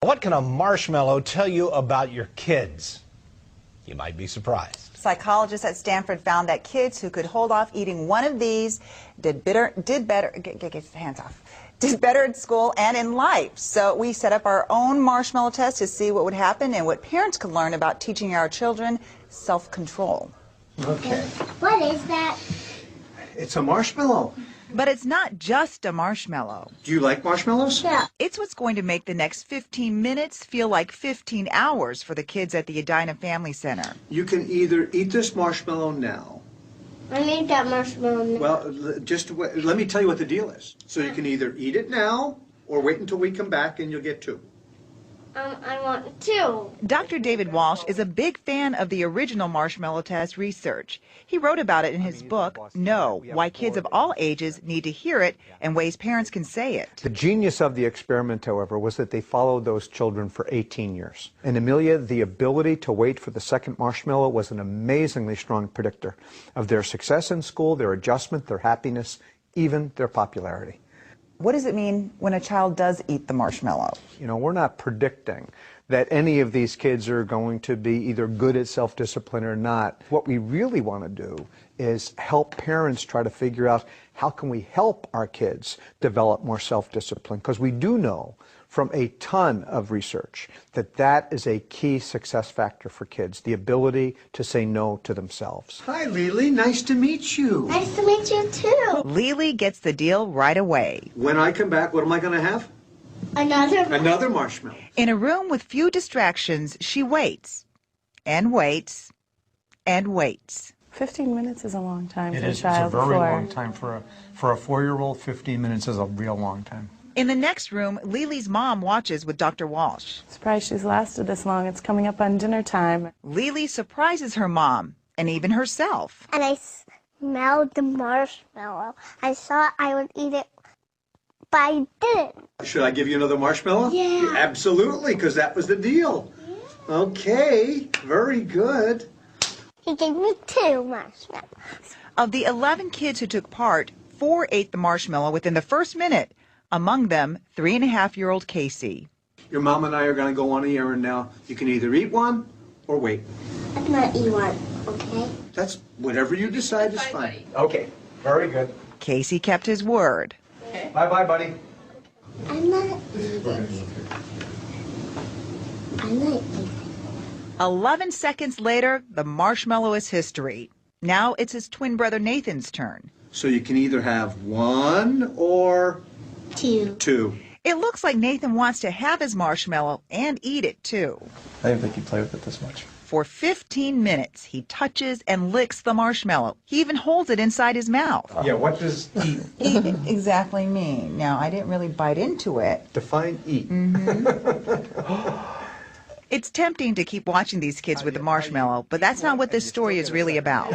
What can a marshmallow tell you about your kids? You might be surprised. Psychologists at Stanford found that kids who could hold off eating one of these did better at school and in life. So we set up our own marshmallow test to see what would happen and what parents could learn about teaching our children self-control. Okay. What is that? It's a marshmallow. But it's not just a marshmallow. Do you like marshmallows? Yeah. It's what's going to make the next 15 minutes feel like 15 hours for the kids at the Edina Family Center. You can either eat this marshmallow now. I need that marshmallow now. Well, just let me tell you what the deal is. So you can either eat it now or wait until we come back and you'll get two. I want two. Dr. David Walsh is a big fan of the original marshmallow test research. He wrote about it in his book, No, Why Kids of All Ages Need to Hear It and Ways Parents Can Say It. The genius of the experiment, however, was that they followed those children for 18 years. And Amelia, the ability to wait for the second marshmallow was an amazingly strong predictor of their success in school, their adjustment, their happiness, even their popularity. What does it mean when a child does eat the marshmallow? You know, we're not predicting that any of these kids are going to be either good at self-discipline or not. What we really want to do is help parents try to figure out how can we help our kids develop more self-discipline, because we do know from a ton of research that that is a key success factor for kids, the ability to say no to themselves. Hi, Lily. Nice to meet you. Nice to meet you, too. Lily gets the deal right away. When I come back, what am I going to have? Another marshmallow. In a room with few distractions, she waits and waits and waits. 15 minutes is a long time for a It's a child. very long time for a 4-year-old. 15 minutes is a real long time. In the next room, Lily's mom watches with Dr. Walsh. Surprised she's lasted this long. It's coming up on dinner time. Lily surprises her mom and even herself. And I smelled the marshmallow. I thought I would eat it, but I didn't. Should I give you another marshmallow? Yeah. Absolutely, because that was the deal. Yeah. Okay, very good. He gave me 2 marshmallows. Of the 11 kids who took part, 4 ate the marshmallow within the first minute. Among them, 3.5-year-old Casey. Your mom and I are going to go on the errand now. You can either eat one or wait. I'm going to eat one, okay? That's whatever you decide is fine. Okay, very good. Casey kept his word. Okay. Bye-bye, buddy. I'm not eating. 11 seconds later, the marshmallow is history. Now it's his twin brother Nathan's turn. So you can either have 1 or 2. It looks like Nathan wants to have his marshmallow and eat it too. I didn't think you'd play with it this much. For 15 minutes, he touches and licks the marshmallow. He even holds it inside his mouth. Yeah, what does eat exactly mean? Now, I didn't really bite into it. define eat? It's tempting to keep watching these kids with the marshmallow, but that's not what this story is really about.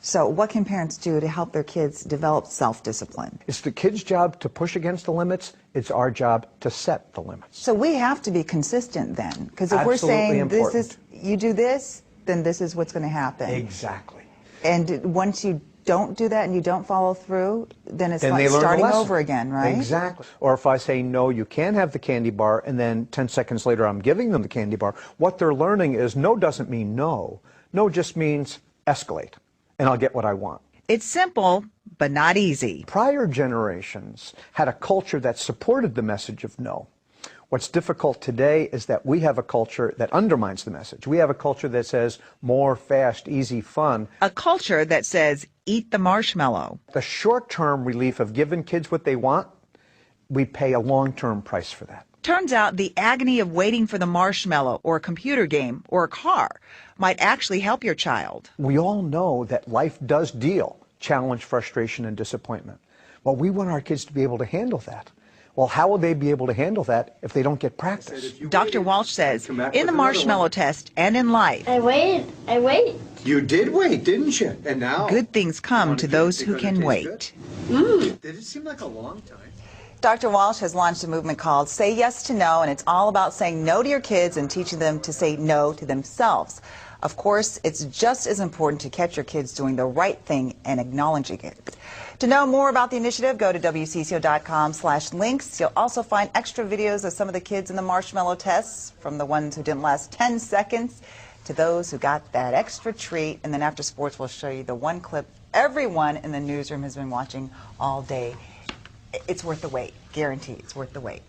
So what can parents do to help their kids develop self-discipline? It's the kid's job to push against the limits. It's our job to set the limits. So we have to be consistent then, because if we're Absolutely saying important. this is, you do this, then this is what's going to happen. Exactly. And once you don't do that and you don't follow through, then it's Then like they learn the starting lesson. over again, right? Exactly. Or if I say, no, you can't have the candy bar, and then 10 seconds later I'm giving them the candy bar, what they're learning is no doesn't mean no. No just means escalate, and I'll get what I want. It's simple, but not easy. Prior generations had a culture that supported the message of no. What's difficult today is that we have a culture that undermines the message. We have a culture that says more, fast, easy, fun. A culture that says, eat the marshmallow. The short-term relief of giving kids what they want, we pay a long-term price for that. Turns out the agony of waiting for the marshmallow or a computer game or a car might actually help your child. We all know that life does deal challenge, frustration, and disappointment. Well, we want our kids to be able to handle that. Well, how will they be able to handle that if they don't get practice? Dr. Walsh says, in the marshmallow test and in life, I waited. You did wait, didn't you? And now? good things come to those who can wait. Did it seem like a long time? Dr. Walsh has launched a movement called Say Yes to No, and it's all about saying no to your kids and teaching them to say no to themselves. Of course, it's just as important to catch your kids doing the right thing and acknowledging it. To know more about the initiative, go to WCCO.com/links. You'll also find extra videos of some of the kids in the marshmallow tests, from the ones who didn't last 10 seconds to those who got that extra treat. And then after sports, we'll show you the one clip everyone in the newsroom has been watching all day. It's worth the wait. Guaranteed, it's worth the wait.